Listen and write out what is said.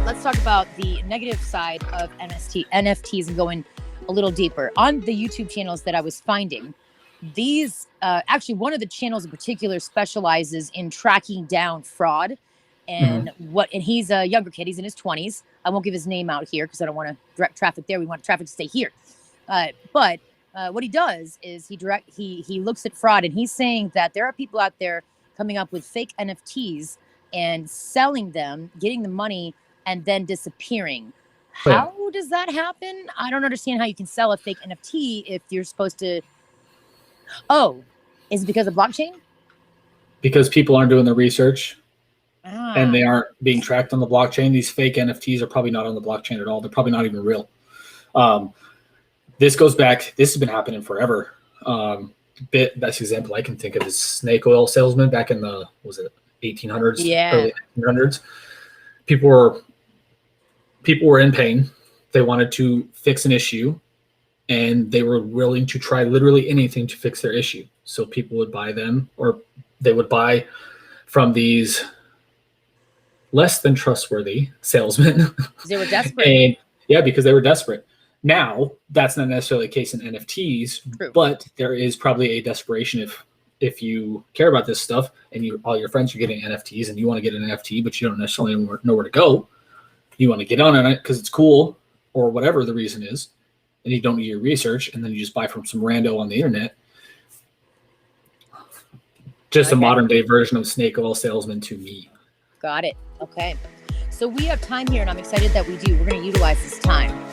let's talk about the negative side of NFTs and going a little deeper. On the YouTube channels that I was finding, these actually one of the channels in particular specializes in tracking down fraud. And he's a younger kid. He's in his 20s. I won't give his name out here because I don't want to direct traffic there. We want traffic to stay here. But what he does is he looks at fraud, and he's saying that there are people out there coming up with fake NFTs and selling them, getting the money, and then disappearing. How does that happen? I don't understand how you can sell a fake NFT if you're supposed to. Oh, is it because of blockchain? Because people aren't doing the research. And they aren't being tracked on the blockchain. These fake NFTs are probably not on the blockchain at all. They're probably not even real. This goes back. This has been happening forever. Best example I can think of is snake oil salesman back in the 1800s, early 1900s. People were in pain. They wanted to fix an issue, and they were willing to try literally anything to fix their issue. So people would buy them, or they would buy from these less than trustworthy salesmen. They were desperate. Because they were desperate. Now, that's not necessarily the case in NFTs. True. But there is probably a desperation if you care about this stuff and all your friends are getting NFTs and you want to get an NFT, but you don't necessarily know where to go. You want to get on it because it's cool or whatever the reason is, and you don't do your research, and then you just buy from some rando on the internet. Just a modern day version of snake oil salesman to me. Got it. Okay. So we have time here, and I'm excited that we do. We're going to utilize this time.